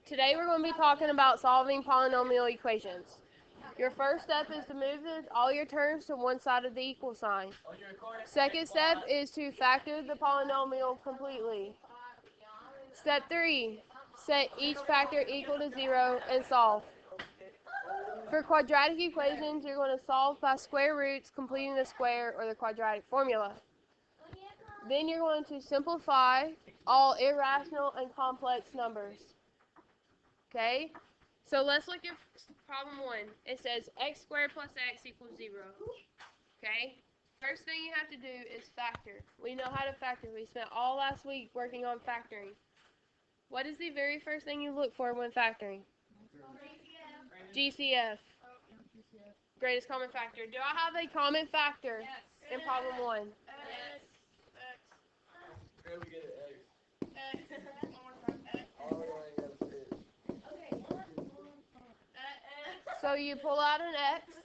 Today we're going to be talking about solving polynomial equations. Your first step is to move all your terms to one side of the equal sign. Second step is to factor the polynomial completely. Step 3, set each factor equal to 0 and solve. For quadratic equations, you're going to solve by square roots, completing the square or the quadratic formula. Then you're going to simplify all irrational and complex numbers. Okay? So let's look at problem 1. It says x squared plus x equals 0. Okay? First thing you have to do is factor. We know how to factor. We spent all last week working on factoring. What is the very first thing you look for when factoring? GCF. Greatest common factor. Do I have a common factor in problem 1? So you pull out an x,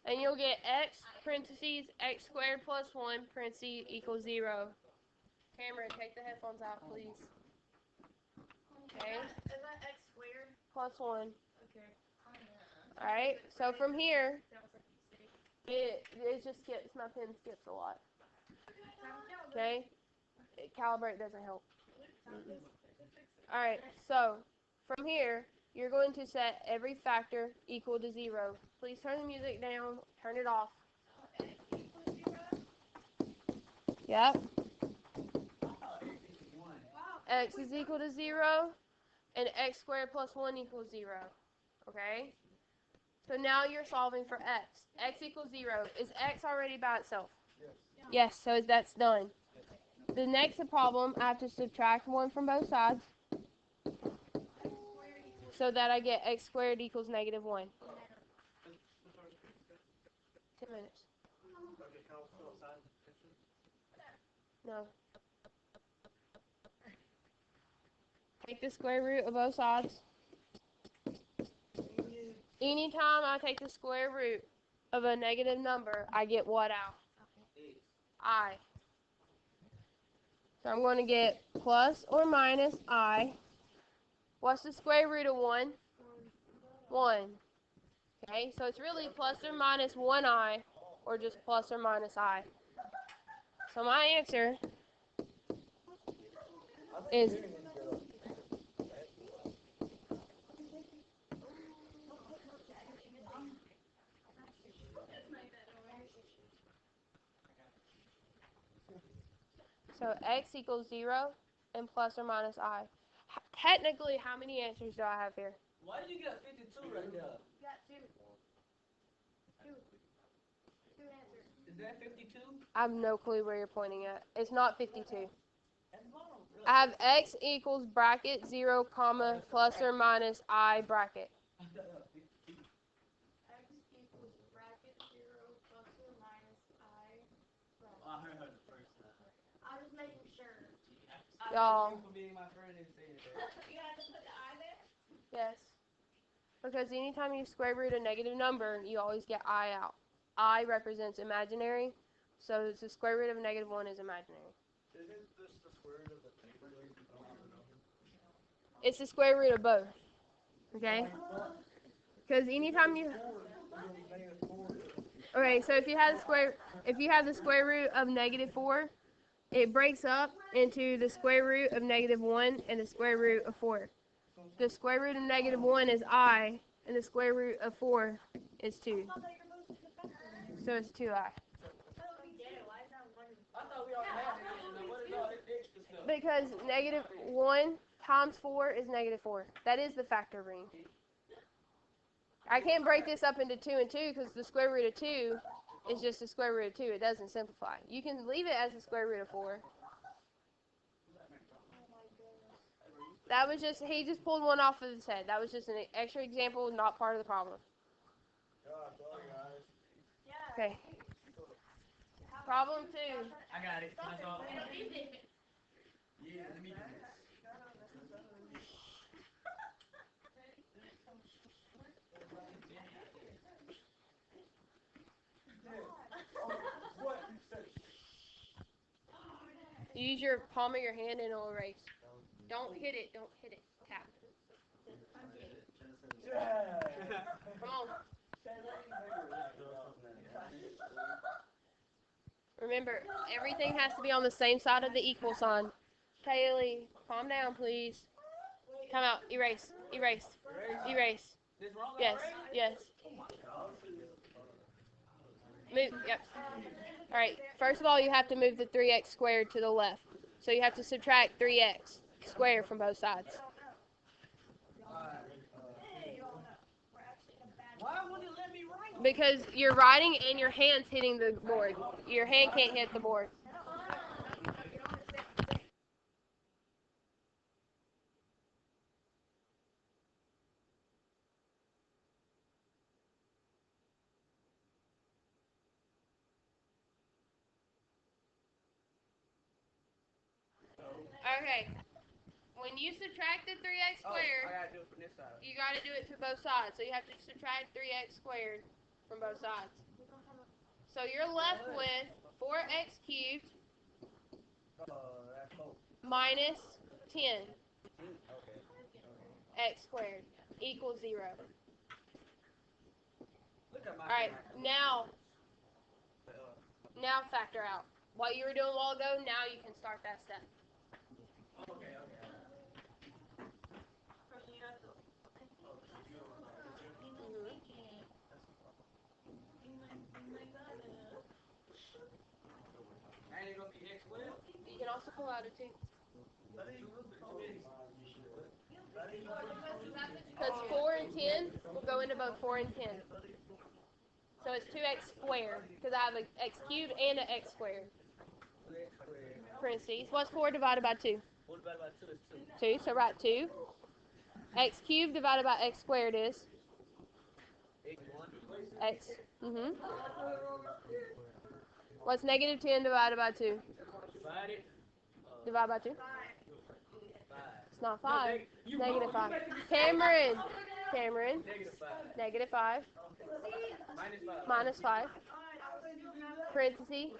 and you'll get x parentheses x squared plus 1 parentheses equals 0. Cameron, take the headphones out, please. Okay. Is that x squared? Plus 1. Okay. Alright, so from here, it just skips. My pen skips a lot. Okay? Calibrate doesn't help. Alright, so from here, you're going to set every factor equal to 0. Please turn the music down. Turn it off. Yep. X is equal to 0, and x squared plus 1 equals 0. Okay? So now you're solving for x. X equals 0. Is x already by itself? Yes, so that's done. The next problem, I have to subtract 1 from both sides, so that I get x squared equals negative 1. 10 minutes. No. Take the square root of both sides. Anytime I take the square root of a negative number, I get what out? I. So I'm going to get plus or minus I. What's the square root of 1? 1. Okay, so it's really plus or minus 1i, or just plus or minus I. So my answer is so x equals 0 and plus or minus I. Technically, how many answers do I have here? Why did you get 52 right there? You got 2. 2 answers. Is that 52? I have no clue where you're pointing at. It's not 52. I have x equals bracket 0, comma, plus or minus I bracket. X equals bracket 0 plus or minus I bracket. I heard her the first time. I was making sure. Y'all. Thank you for being my friend and saying that. You had to put the I there? Yes. Because anytime you square root a negative number, you always get I out. I represents imaginary, so the square root of negative 1 is imaginary. Isn't this the square root of the negative number? It's the square root of both. Okay? Because anytime you... Okay, so if you have the square root of negative 4, it breaks up into the square root of negative 1 and the square root of 4. The square root of negative 1 is I, and the square root of 4 is 2. So it's 2I. I thought we already had it. What is all this extra stuff? Because negative 1 times 4 is negative 4. That is the factor ring. I can't break this up into 2 and 2 because the square root of 2 is just the square root of 2. It doesn't simplify. You can leave it as the square root of 4. That was just, he just pulled one off of his head. That was just an extra example, not part of the problem. Okay. Problem 2. I got it. That's all. Yeah, let me do this. Use your palm of your hand and it'll erase. Don't hit it. Don't hit it. Tap. Come on. Remember, everything has to be on the same side of the equal sign. Kaylee, calm down, please. Come out. Erase. Erase. Erase. This wrong Yes. already? Yes. Move. Yep. All right. First of all, you have to move the 3x squared to the left. So you have to subtract 3x squared from both sides. Why won't it let me write? Because you're writing and your hand's hitting the board. Your hand can't hit the board. Okay. When you subtract the 3x Oh, squared, I gotta do it from this side. you got to do it to both sides. So you have to subtract 3x squared from both sides. So you're left with 4x cubed That's cool. minus 10 Okay. x squared equals 0. Look at my All right, now factor out. What you were doing a while ago, now you can start that step. Okay. Ain't it gonna be x squared? You can also pull out a 2. Because 4 and 10 will go into both 4 and 10. So it's 2x squared, because I have an x cubed and an x squared. Parentheses. What's 4 divided by 2? 4 divided by 2 is 2. 2, so write 2. X cubed divided by x squared is 81. x. What's negative 10 divided by 2? Divide it. Divide by 2? 5. It's not 5. You Negative wrong. 5. Cameron. Negative 5. Negative 5. Minus 5. Minus 5. Parentheses.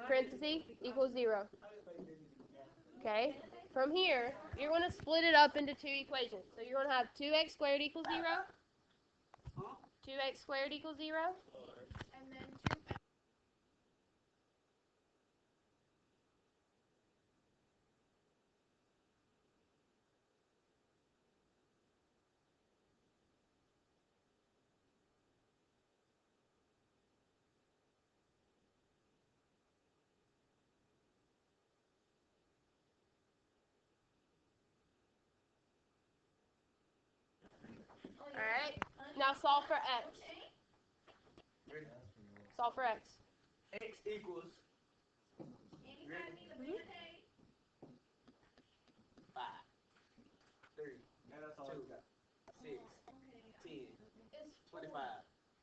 Parentheses equals 0. Okay? From here, you're going to split it up into 2 equations. So you're going to have 2x squared equals 0. 2x squared equals 0. And then 2x. Alright? Now solve for x. Solve for x. X equals 5. 3, 2, 6, 10, 25,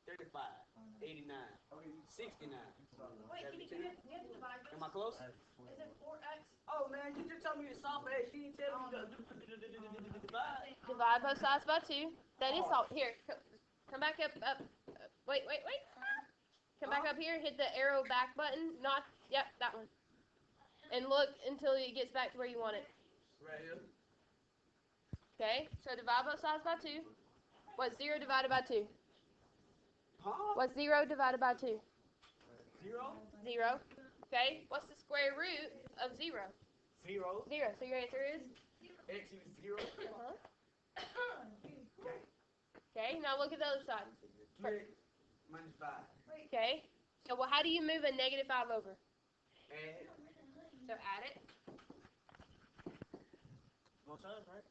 35, 89, 69, 72. Am I close? Is it 4x? Oh man, you just told me to solve for X. You didn't tell me to divide. Divide both sides by 2. That is solved. Here, come back up. Wait. Come back up here, hit the arrow back button. Yep, that one. And look until it gets back to where you want it. Right here. Okay, so divide both sides by 2. What's 0 divided by 2? Huh? What's 0 divided by 2? 0? 0. Okay, what's the square root of 0? 0. 0. So your answer is? X equals 0. Okay, now look at the other side. 3x minus 5. Okay, so how do you move a negative 5 over? Add. So add it. Both sides, right?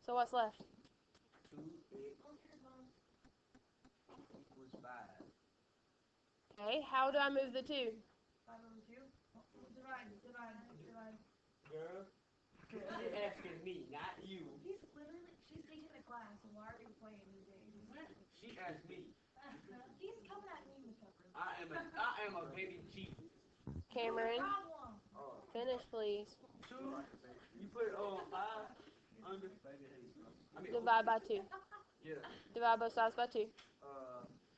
So what's left? 2x equals 5. Okay, how do I move the 2? Girl, you're asking me, not you. She's taking the class, so why are we playing these days? She asked me. He's coming at me, Mr. I am a baby chief. Cameron, Problem. finish please. 2. You put 5 under. Divide by 2. Yeah. Divide both sides by 2. So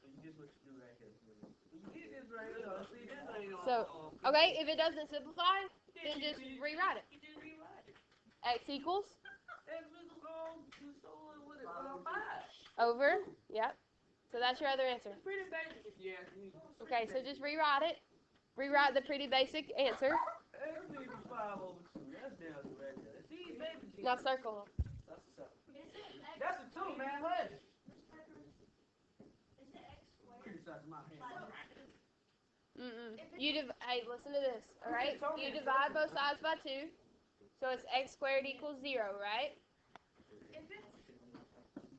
you just what you do right here. You did this this right here. See, this ain't on. So, okay, if it doesn't simplify, then just rewrite it. You just rewrite it. X equals X is wrong. So what is 5? over. Yep. So that's your other answer. It's pretty basic if you ask me. Okay, so just rewrite it. Rewrite the pretty basic answer. X equals 5 over 2. That's down to right there. See, baby. G. Now circle. That's a 7. That's a 2, man. What? Criticize my hand. Hey, listen to this. All right. You divide both sides by 2, so it's x squared equals 0, right?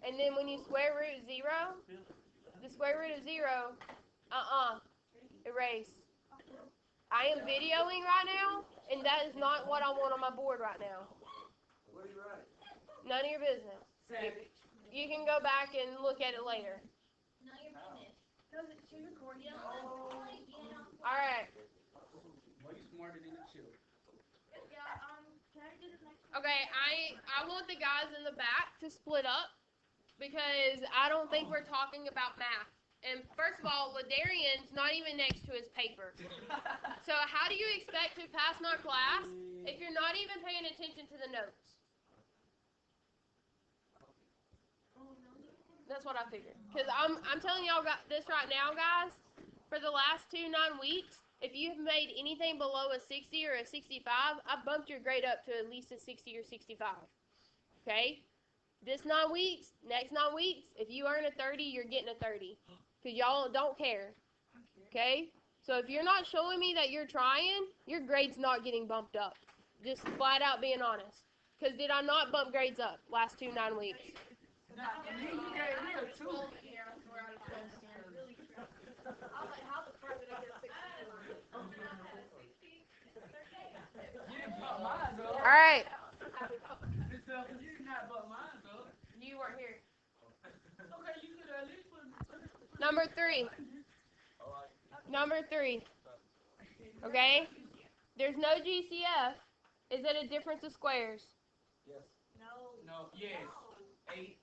And then when you square root 0, the square root of 0, erase. I am videoing right now, and that is not what I want on my board right now. What are you writing? None of your business. Savage. You can go back and look at it later. All right. Well, you smarter than the children. Okay, I want the guys in the back to split up because I don't think we're talking about math. And first of all, Ladarian's not even next to his paper. So how do you expect to pass my class if you're not even paying attention to the notes? That's what I figured. Because I'm telling y'all this right now, guys. For the last 9 weeks, if you've made anything below a 60 or a 65, I've bumped your grade up to at least a 60 or 65. Okay? This 9 weeks, next 9 weeks, if you earn a 30, you're getting a 30. Because y'all don't care. Okay? So if you're not showing me that you're trying, your grade's not getting bumped up. Just flat out being honest. Because did I not bump grades up last 9 weeks? You gave me a 2. All right. You did not but mine, though. You weren't here. Okay, you could at least put. Number 3. Number 3. Okay? There's no GCF. Is it a difference of squares? Yes. No. Yes. 8.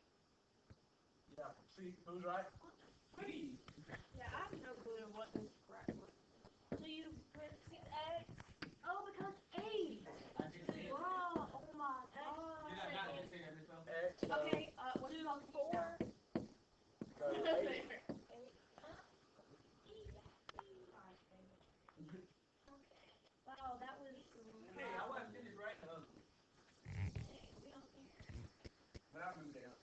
Yeah. See, who's right? Please. Yeah, I have no clue what is correct. So you put 6x? Oh, because 8. I just said. Wow, oh my god. Did I not just say that myself? X. Okay, what is it on 4? So 8. Wow, that was. Hey, I wasn't finished right now. But I remember that.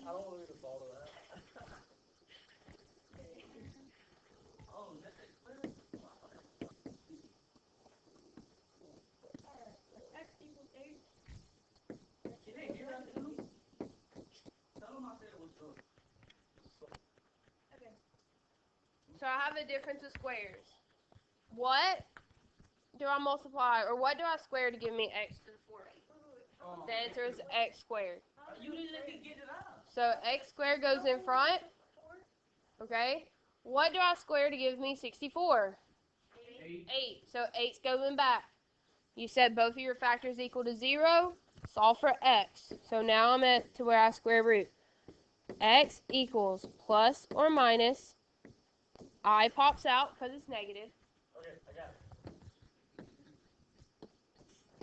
I don't want to be the fault of that. Oh, that's it. X equals 8. It ain't here, I tell him. Tell him I said it was good. Okay. So I have a difference of squares. What do I multiply, or what do I square to give me x to the 4th? The answer is x squared. You didn't let me get it out. So x squared goes in front. Okay? What do I square to give me 64? 8. 8. So 8's going back. You said both of your factors equal to 0. Solve for x. So now I'm at to where I square root. X equals plus or minus. I pops out because it's negative. Okay, I got it.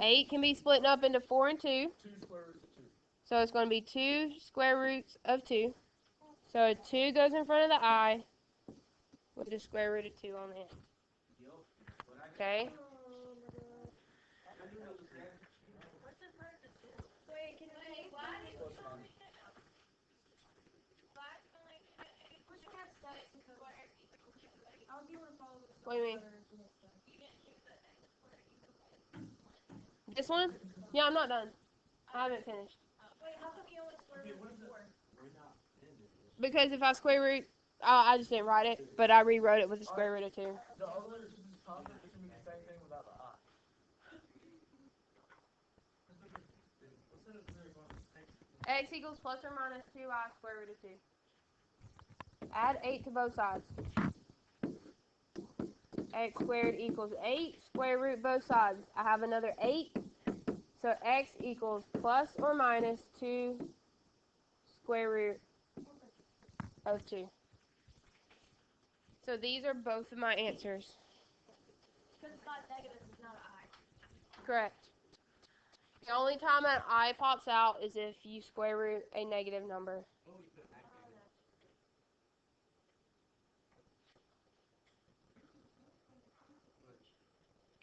8 can be split up into 4 and 2. 2 square roots of 2. So it's going to be 2 square roots of 2. So 2 goes in front of the I with the square root of 2 on the end. Okay? Wait, can I What do you mean? This one? Yeah, I'm not done. I haven't finished. Wait, how come you only square root of 4? Because if I square root, I just didn't write it, but I rewrote it with the square root of 2. The other letters in this concept, this can be the same thing without the I. X equals plus or minus 2I square root of 2. Add 8 to both sides. X squared equals 8. Square root both sides. I have another 8. So x equals plus or minus 2 square root of 2. So these are both of my answers. Because it's not negative, it's not an I. Correct. The only time an I pops out is if you square root a negative number.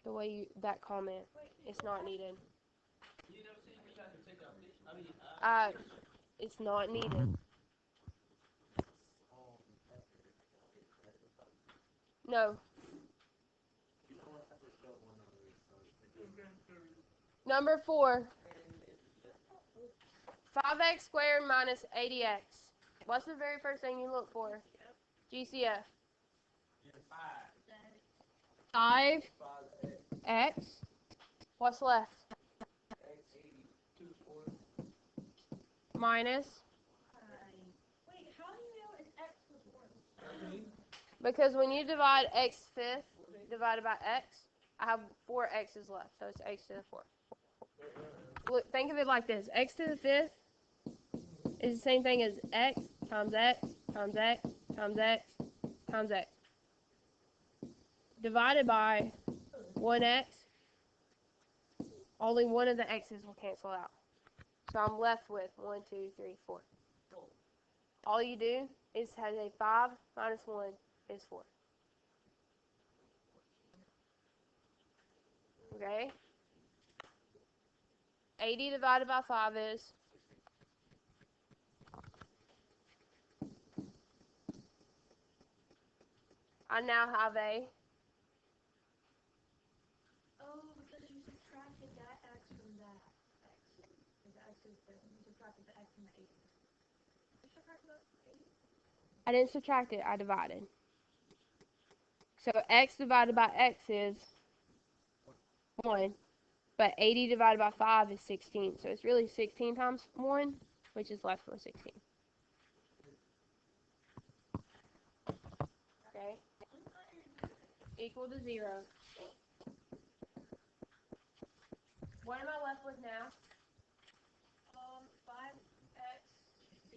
The way you, that comment, it's not needed. You never seen me have to take out fish? It's not needed. No. Number 4. 5x squared minus 80x. What's the very first thing you look for? GCF. 5x. What's left? Minus. Wait, how do you know it's x was 4? Because when you divide x fifth divided by x, I have 4 x's left. So it's x to the 4th. Look, think of it like this. X to the 5th is the same thing as x times x times x times x times x. Divided by 1x, only one of the x's will cancel out. So I'm left with 1, 2, 3, 4. All you do is have a 5 minus 1 is 4. Okay? 80 divided by 5 is? I now have a? Oh, because you subtracted that x from that x. Because the x is there. You subtracted the x from the 80. You subtracted the 80? I didn't subtract it, I divided. So x divided by x is 1. But 80 divided by 5 is 16. So it's really 16 times 1, which is left with 16. Okay? Equal to 0. What am I left with now? 5x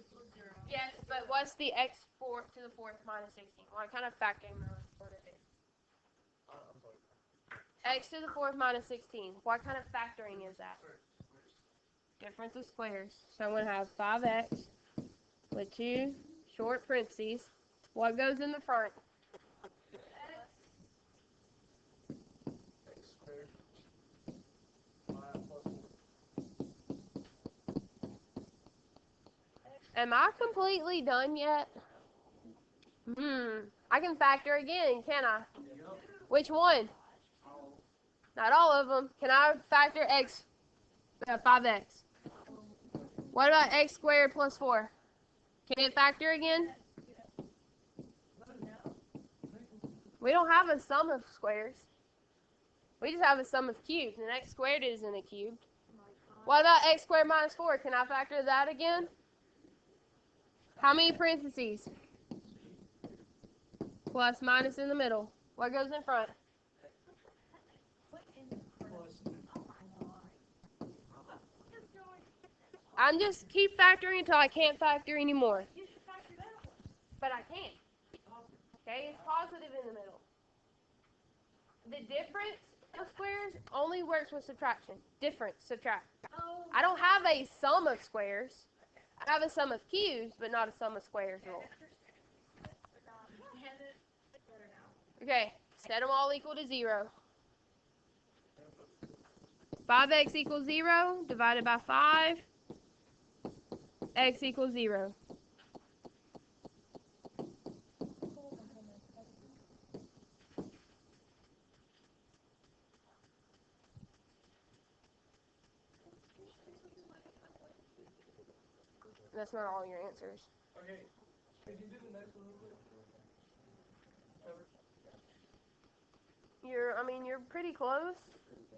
equals 0. Yes, but what's the x to the 4th minus 16? What kind of factoring mode would it be? X to the 4th minus 16. What kind of factoring is that? Difference of squares. So I'm going to have 5x with 2 short parentheses. What goes in the front? Am I completely done yet? I can factor again, can I? Which one? Not all of them. Can I factor x, 5x? What about x squared plus 4? Can it factor again? We don't have a sum of squares. We just have a sum of cubes, and x squared isn't a cube. What about x squared minus 4? Can I factor that again? How many parentheses? Plus, minus in the middle. What goes in front? I'm just keep factoring until I can't factor anymore. But I can't. Okay, it's positive in the middle. The difference of squares only works with subtraction. Difference, subtract. I don't have a sum of squares. I have a sum of cubes, but not a sum of squares rule. Okay, set them all equal to 0. 5x equals 0, divided by 5, x equals 0. That's not all your answers. Okay, could you do the next one real quick? You're pretty close,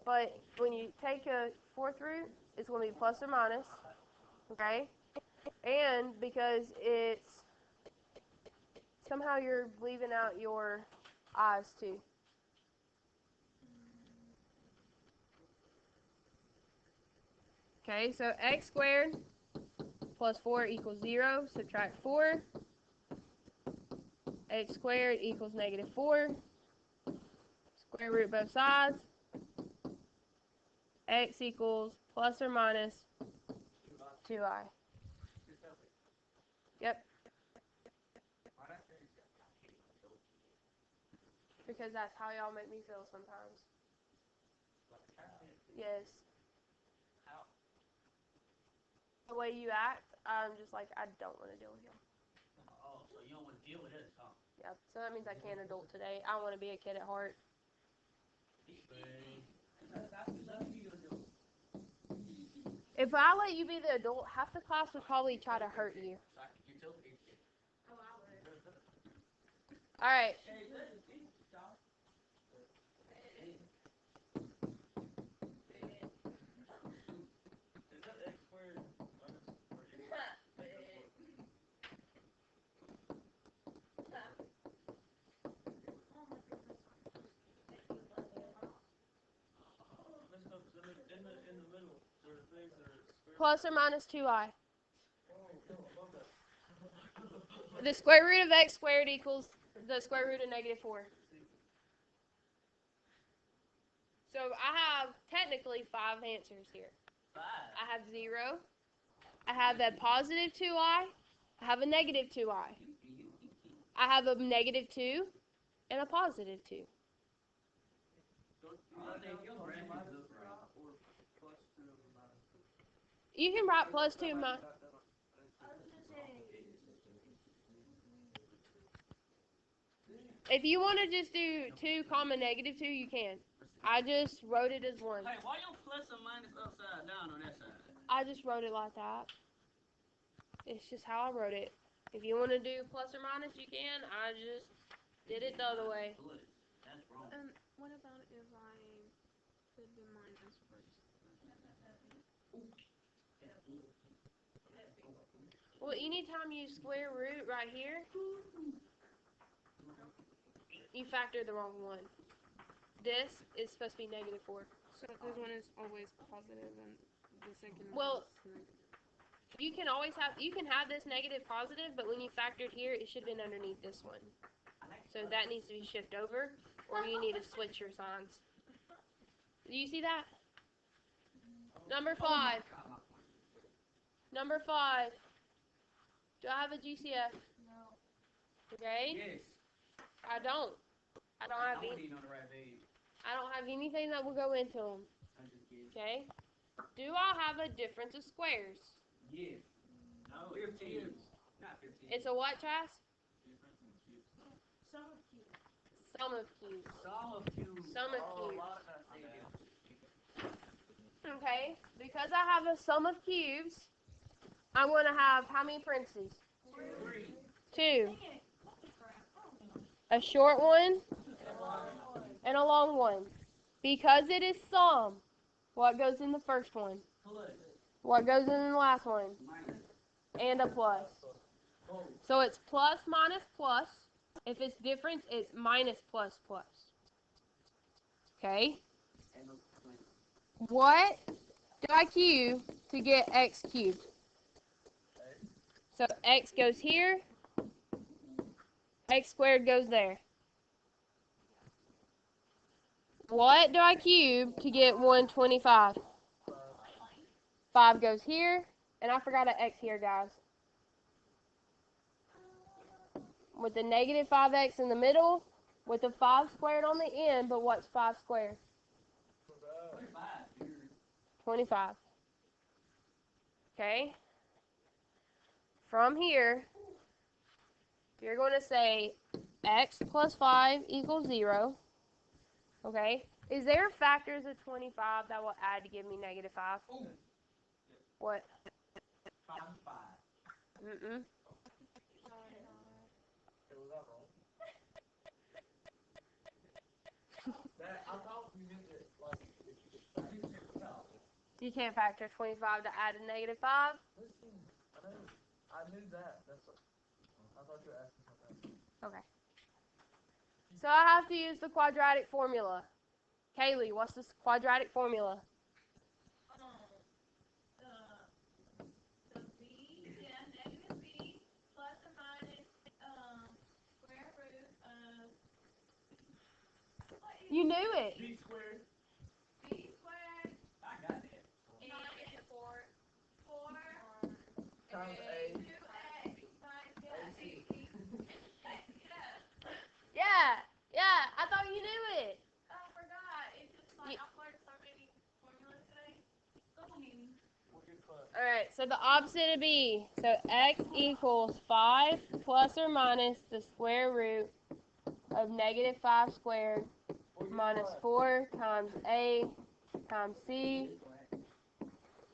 but when you take a 4th root, it's going to be plus or minus, okay? And because it's, somehow you're leaving out your i's too. Okay, so x squared plus 4 equals 0. Subtract 4. X squared equals negative 4. Square root both sides. X equals plus or minus 2i. Yep. Because that's how y'all make me feel sometimes. Yes. The way you act, I'm just like, I don't want to deal with y'all. Oh, so you don't want to deal with us, huh? Yep. So that means I can't adult today. I want to be a kid at heart. If I let you be the adult, half the class would probably try to hurt you. All right. Plus or minus 2i. The square root of x squared equals the square root of negative 4. So I have technically 5 answers here. I have 0. I have a positive 2i. I have a negative 2i. I have a negative 2 and a positive 2. You can write plus 2 minus. If you want to just do 2 comma negative 2, you can. I just wrote it as 1. Hey, why your plus and minus upside down on that side? I just wrote it like that. It's just how I wrote it. If you want to do plus or minus, you can. I just did it the other way. That's wrong. What about if I put the minus first? Well, anytime you square root right here, you factor the wrong one. This is supposed to be negative 4. So this one is always positive and the second Well, one is negative. you can have this negative positive, but when you factored here, it should have been underneath this one. So that needs to be shifted over, or you need to switch your signs. Do you see that? Number 5. Number 5. Do I have a GCF? No. Okay. Yes. I don't. I don't have any. I don't have anything that will go into them. Okay. Do I have a difference of squares? Yes. No, 15. Not 15. It's a what, Chas? Sum of cubes. Sum of cubes. Sum of cubes. Sum of Oh, cubes. why did I say that? Okay. Because I have a sum of cubes, I'm going to have how many parentheses? 2. A short one and a long one. Because it is sum, what goes in the first one? What goes in the last one? And a plus. So it's plus minus plus. If it's difference, it's minus plus plus. Okay? What do I cube to get x cubed? So x goes here. X squared goes there. What do I cube to get 125? 5 goes here. And I forgot an x here, guys. With the negative 5x in the middle, with the 5 squared on the end, but what's 5 squared? 25. Okay? From here, you're going to say x plus 5 equals 0. Okay? Is there factors of 25 that will add to give me negative 5? What? 5. Mm-mm. I thought you meant that, like, if you could factor. You can't factor 25 to add a negative 5? Listen, I knew that. I thought you were asking something. Okay. So I have to use the quadratic formula. Kaylee, what's the quadratic formula? The You knew it. B squared. B squared. I got that. And it's 4. Times A. 2x times AC. Yeah. Yeah. I thought you knew it. I forgot. It's just like Ye- I've learned so many formulas today. What's your class? All right. So the opposite of b. So x equals 5 plus or minus the square root of negative 5 squared minus 4 times a times c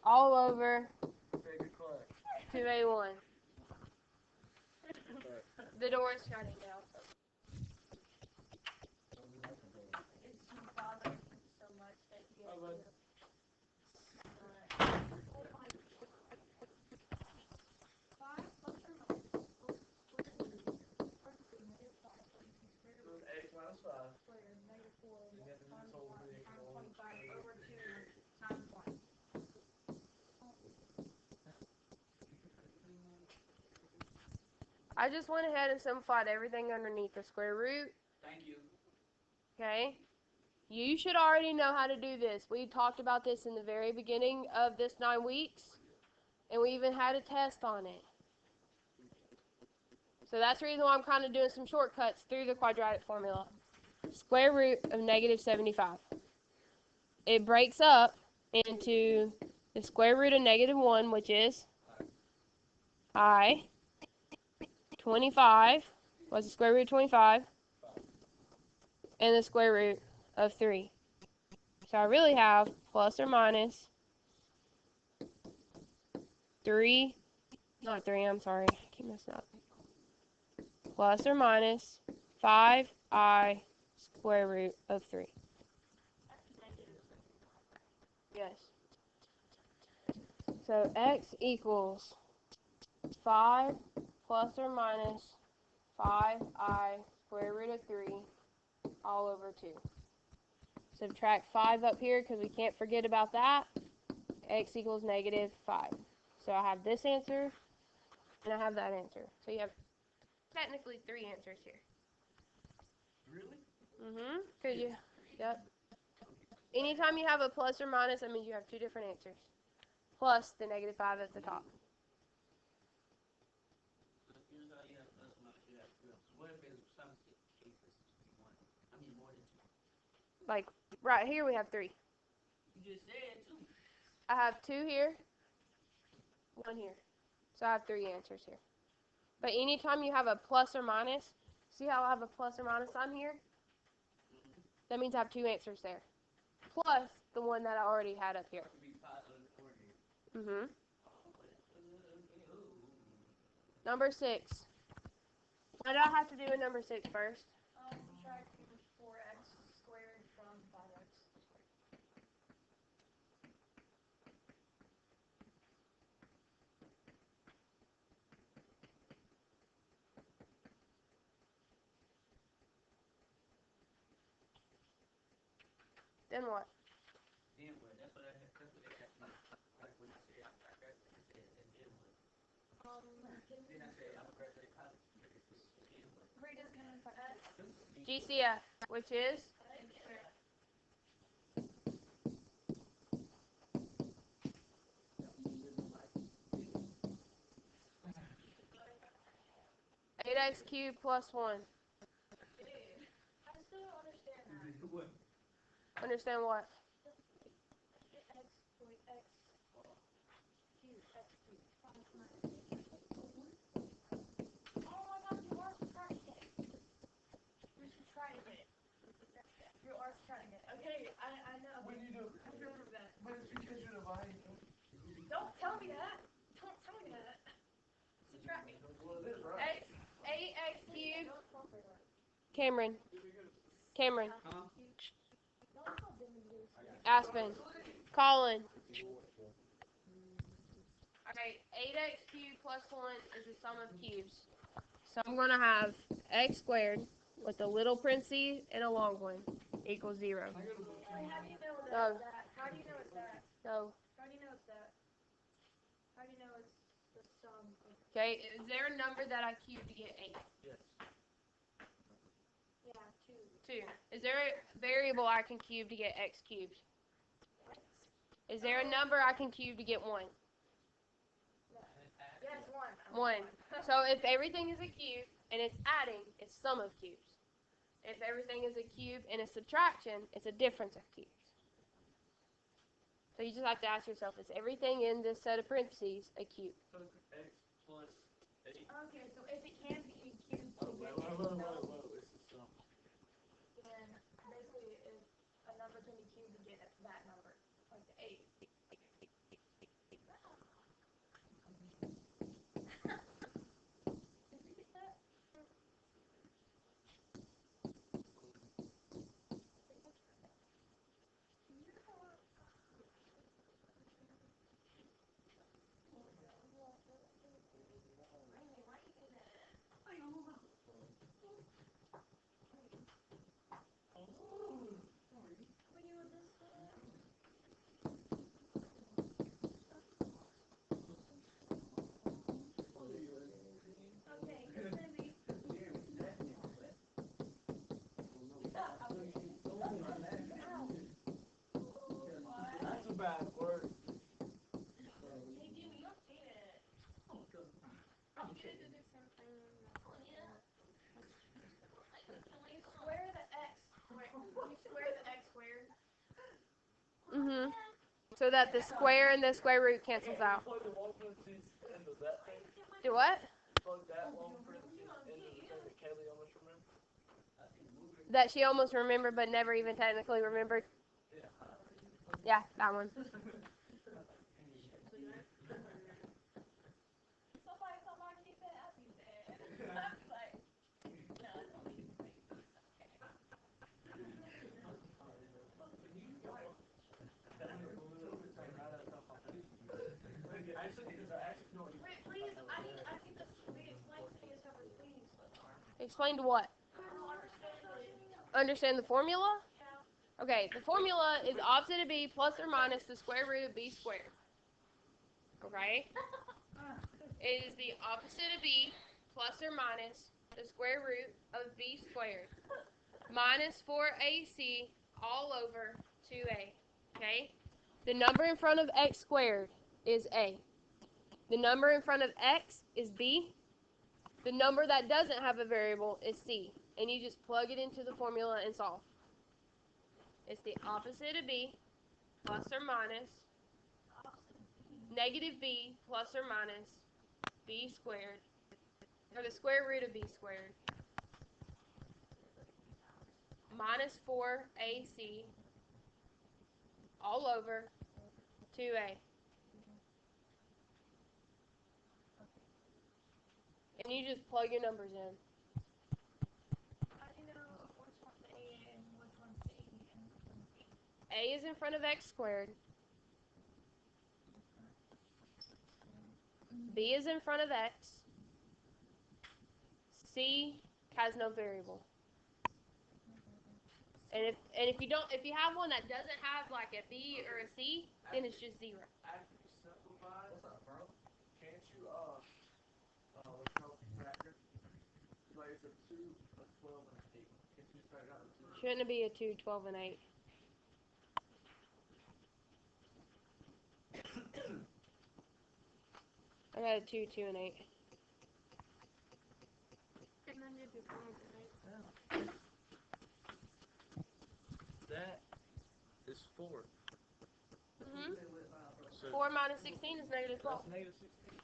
all over Favorite class. 2a1. The door is shutting now. It's bothering me so much that you Oh, have but- to. X minus 5. Square, negative 4, You have to do times this whole 1, thing times over 25 square. over 2 times 1. I just went ahead and simplified everything underneath the square root. Thank you. Okay? You should already know how to do this. We talked about this in the very beginning of this 9 weeks, and we even had a test on it. So that's the reason why I'm kind of doing some shortcuts through the quadratic formula. Square root of negative 75. It breaks up into the square root of negative 1, which is I. 25 was the square root of 25, and the square root of 3. So I really have plus or minus 3, not 3, I'm sorry, I keep messing up. Plus or minus 5i square root of 3. Yes. So x equals 5 plus or minus 5i square root of 3 all over 2. Subtract 5 up here because we can't forget about that. X equals negative 5. So I have this answer, and I have that answer. So you have technically 3 answers here. Really? Could you? Yep. Anytime you have a plus or minus, that means you have 2 different answers. Plus the negative 5 at the top. Here's how you have plus minus, you have 12. What if it's some cases you want? I mean more than 2. Like right here we have 3. You just said 2. I have 2 here, 1 here. So I have 3 answers here. But anytime you have a plus or minus, see how I have a plus or minus sign here? That means I have 2 answers there. Plus the one that I already had up here. It could be positive or negative. Number 6. What do I have to do with number 6 first? Subtract 4x squared from 5x. Then what? Then what? That's what they asked me. Like when you said I'm not graduating, I said, and then what? Then I said I'm a graduate college. Then what? Grade is kind of like GCF, which is? Eight x cubed plus 1. I still don't understand that. What? Understand what? X, x cubed, x cubed. Oh my god, you are subtracting it. You're subtracting it. You are subtracting it. Okay, I know. When you do, I remember that. but it's because you're dividing. Don't tell me that. Don't tell me that. Subtract me. Well, it is right. 8x cubed. Don't call for that. Cameron. Cameron. Huh? Don't call them and do it. Aspen. Colin. Alright, 8x cubed plus 1 is the sum of cubes. So I'm going to have x squared with a little parenthesis and a long one equals 0. Wait, how do you know No. that? How do you know it's that? So, How do you know it's that? How do you know it's the sum of? okay, is there a number that I cubed to get 8? Yes. Yeah, 2. 2. Is there a variable I can cube to get x cubed? Is there a number I can cube to get 1? Yes, 1. 1. So if everything is a cube and it's adding, it's sum of cubes. If everything is a cube and it's subtraction, it's a difference of cubes. So you just have to ask yourself, is everything in this set of parentheses a cube? So it's x plus 8. Okay, so if it can be cubed to Oh, get whoa. x, This is some. then basically if a number can be cubed to get that number, like the 8. Okay, it's gonna be That's a bad word. hey Jimmy, you don't say that. You should do the same thing. You square the x squared. Mm-hmm. So that the square and the square root cancels out. Plug the long parentheses into that thing. Do what? Plug that long parentheses into the thing that Kaylee almost remembered. That she almost remembered but never even technically remembered. Yeah, that one. Somebody keep that up, you said. Like, no, it's only Wait, please, I need this to be explained to me, please. Explain to what? Understand the formula? Okay, the formula is opposite of b plus or minus the square root of b squared. Okay? It is the opposite of b plus or minus the square root of b squared minus 4ac all over 2a. Okay? The number in front of x squared is a. The number in front of x is b. The number that doesn't have a variable is c. And you just plug it into the formula and solve. It's the opposite of b plus or minus negative b plus or minus b squared, or the square root of b squared, minus 4ac all over 2a. And you just plug your numbers in. How do you know which one's A and which one's B and which one's C? A is in front of x squared. B is in front of x. C has no variable. And if you have one that doesn't have like a B or a C, then it's just 0. After you simplify, can't you, what's called factor? Like it's a 2, a 12, and an 8. Can't you just factor out the 2? Shouldn't it be a 2, 12, and 8? I got a 2, 2, and 8. And then you do 1 and 8. That is 4. Mm-hmm. So 4 minus 16 is negative 12. that's negative 16.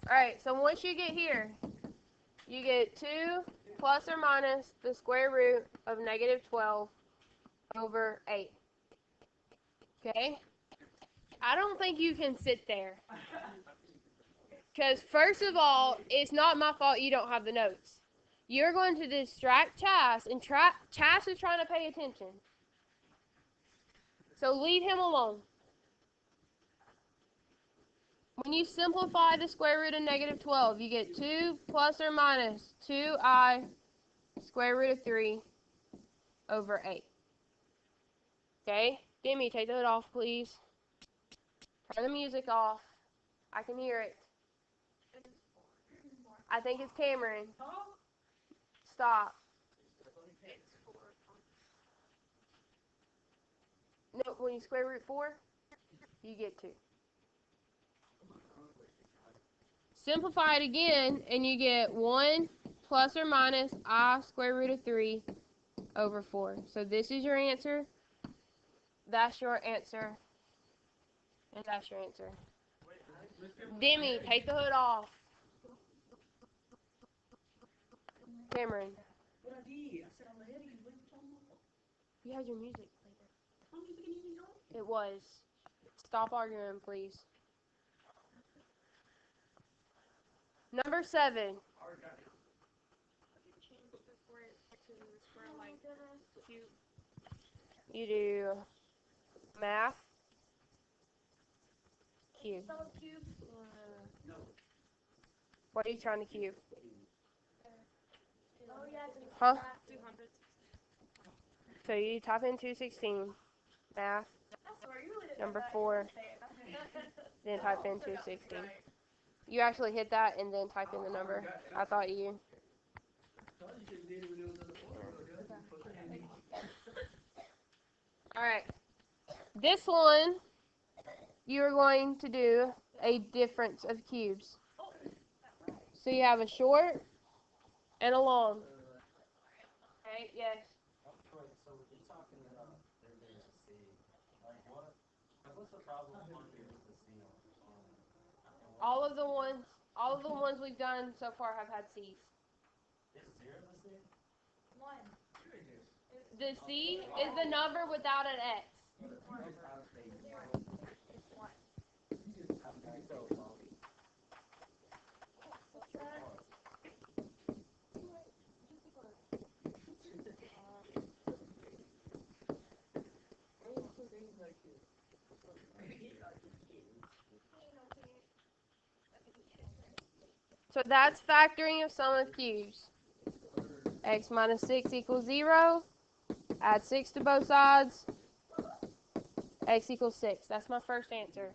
Alright, so once you get here, you get 2 plus or minus the square root of negative 12 over 8. Okay? I don't think you can sit there. Because first of all, it's not my fault you don't have the notes. You're going to distract Chas, and Chas is trying to pay attention. So leave him alone. When you simplify the square root of negative 12, you get 2 plus or minus 2i square root of 3 over 8. Okay? Demi, take that off, please. Turn the music off. I can hear it. I think it's Cameron. Stop. It's 4. No, when you square root 4, you get 2. Simplify it again, and you get 1 plus or minus I square root of 3 over 4. So this is your answer. That's your answer. And that's your answer. Demi, take the hood off. Cameron, What I did, I said I'm ahead of you. What are you talking about? you had your music played. My music ain't even on. It was. Stop arguing, please. Number 7. Change the square to the square like cube. You do math. Cube. So cube. What are you trying to cube? Oh yeah. Huh? 200. So you type in 216. Math. Number 4. Then type in 216. You actually hit that and then type in the number. I thought you. Alright. This one, you're going to do a difference of cubes. So you have a short and a long. Okay, yes. So you're talking about there being a C. Like what? Like what's the problem with the C on All of the ones we've done so far have had C's. Is 0 the C? One. The C is the number without an X. So that's factoring of sum of cubes. X minus 6 equals 0. Add 6 to both sides. X equals 6. That's my first answer.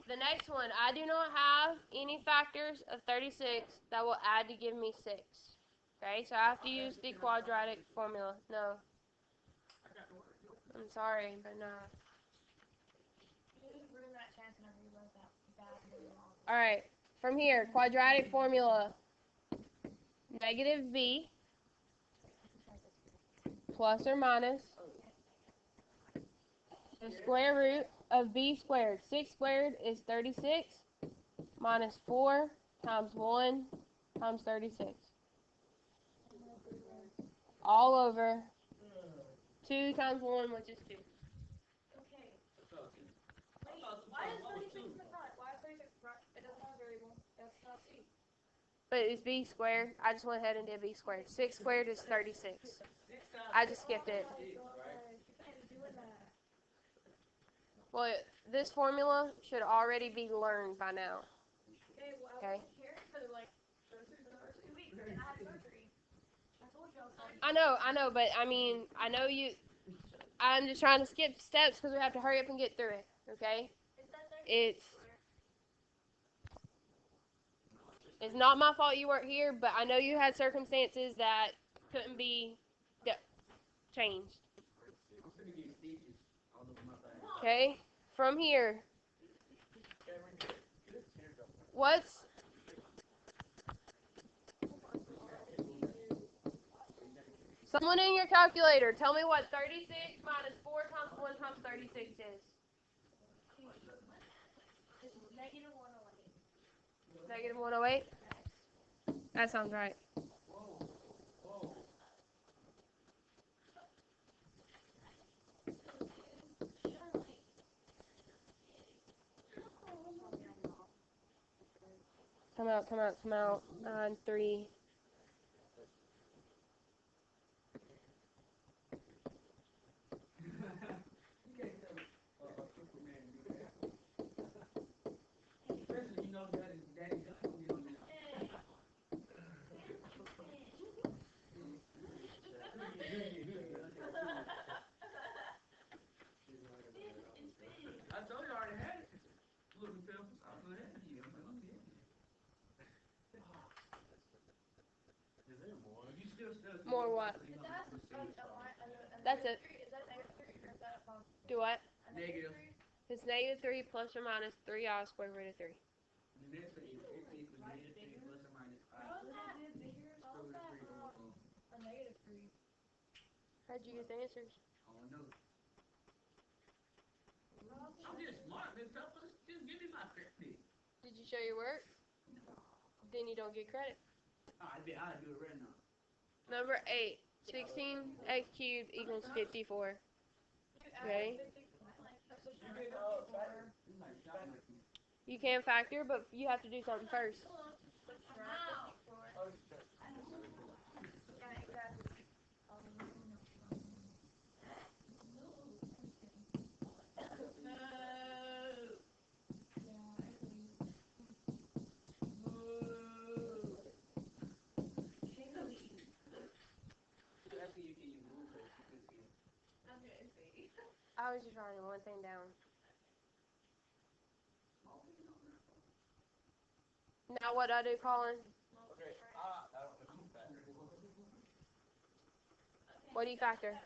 The next one, I do not have any factors of 36 that will add to give me 6. Okay, so I have to use the quadratic formula. No. I'm sorry, but no. You just ruined that chance and I realized that badly. Alright, from here, quadratic formula. Negative b plus or minus the square root of b squared. 6 squared is 36 minus 4 times 1 times 36. All over 2 times 1, which is 2. Okay. Wait, why is 36 in the front? Why is 36 front? It doesn't have a variable. That's not C. But it's b squared. I just went ahead and did b squared. 6 squared is 36. I just skipped it. You can't be doing that. Well, this formula should already be learned by now. Okay, well, I Okay. wasn't here for like the first 2 weeks and I had surgery. I told you I was sorry. I know, but I mean, I know you. I'm just trying to skip steps because we have to hurry up and get through it. Okay? It's not my fault you weren't here, but I know you had circumstances that couldn't be changed. Okay? From here, what's someone in your calculator? Tell me what 36 minus 4 times 1 times 36 is. Negative 108. Negative 108? That sounds right. Come out. 3. I told you I already had it. Look, Phil, I was ahead of you. I'm ahead of you. Is More what? Is that That's it. is that negative 3 or is that a positive? Do what? A Negative. 3? It's negative 3 plus or minus 3i square root of 3. The next one is x equals negative 3 plus or minus I. How is that bigger? How is that a negative 3? How'd you get the answers? Oh no. How is I'm that? just smart, Miss Pepper. Just give me my credit. Did you show your work? Then you don't get credit. I'll do it right now. Number 8. 16x cubed equals 54. Okay. You can factor, but you have to do something first. Yeah, exactly. Actually, you can use move because you can see it. I was just writing one thing down. Now what do I do, Colin? Okay, I don't know if factor. What do you factor?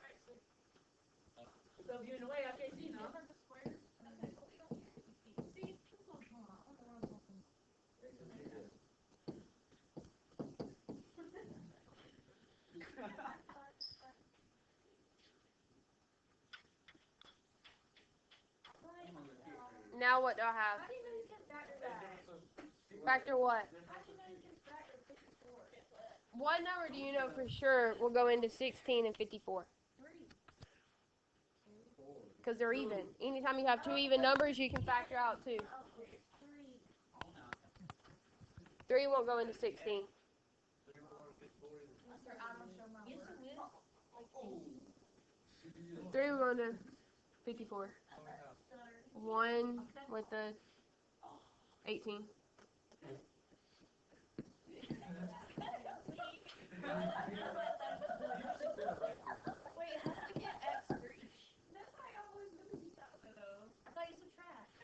So you're in the way, I can't see now. Now what do I have? How do you know you can factor that? Factor what? How do you know you can factor 54? What number do you know for sure will go into 16 and 54? 3. Because they're even. Anytime you have two even numbers, you can factor out 2. 3. 3 won't go into 16. I'm gonna show my work. 3 will go into 54. 1 with the 18. Wait, how do we get x for each? That's why I always lose. I thought you subtract.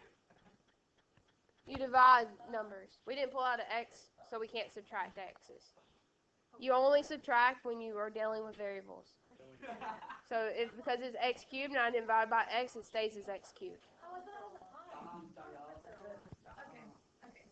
You divide numbers. We didn't pull out an x, so we can't subtract x's. You only subtract when you are dealing with variables. So if because it's x cubed and I divide by x, it stays as x cubed. Oh, I thought it was a pi. Okay.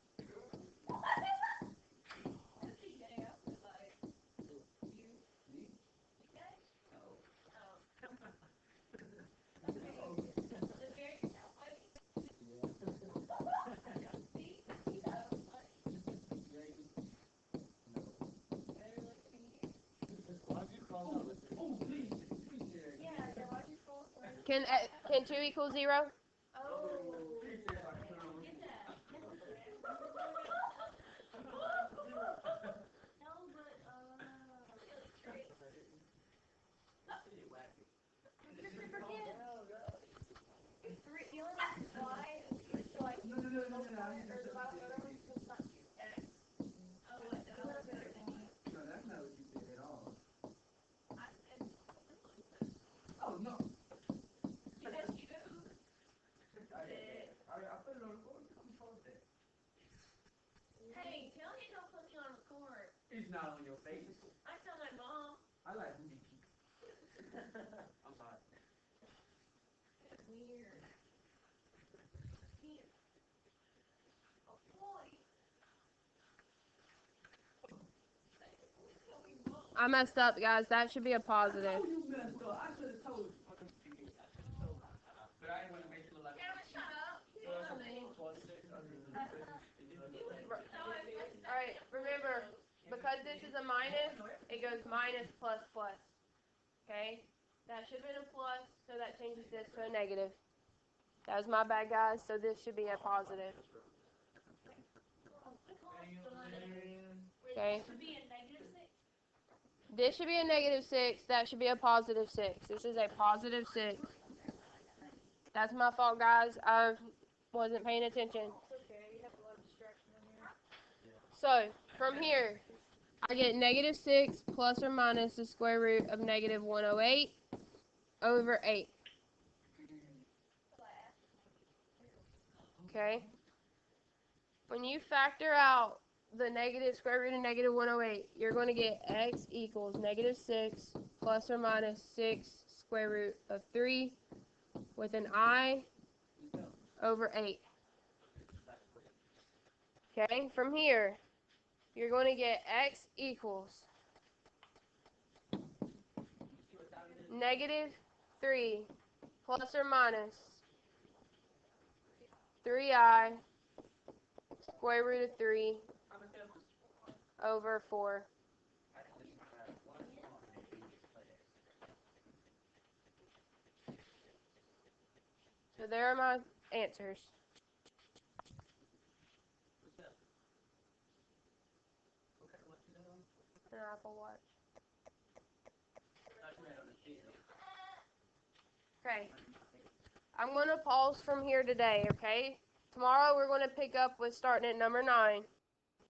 Can 2 equal 0? No, that's not what you said at all. Oh no. I put it on record. I'm told that. Hey, tell me don't put me on record. It's not on your face. I tell my mom. I like booty cheeks. I'm sorry. Weird. Here. Oh boy. I messed up, guys. That should be a positive. You messed up. I should have told you. But I didn't want to make it look like. Shut up. Alright, remember, because this is a minus, it goes minus plus plus. Okay? That should have been a plus, so that changes this to a negative. That was my bad, guys, so this should be a positive. Okay? This should be a negative 6. That should be a positive 6. This is a positive 6. That's my fault, guys. I wasn't paying attention. So, from here, I get negative 6 plus or minus the square root of negative 108 over 8. Okay? When you factor out the negative square root of negative 108, you're going to get x equals negative 6 plus or minus 6 square root of 3 with an I over 8. Okay, from here, you're going to get x equals negative 3 plus or minus 3I square root of 3 over 4. So there are my answers. An Apple Watch. Okay. I'm going to pause from here today, okay? Tomorrow we're going to pick up with starting at number 9.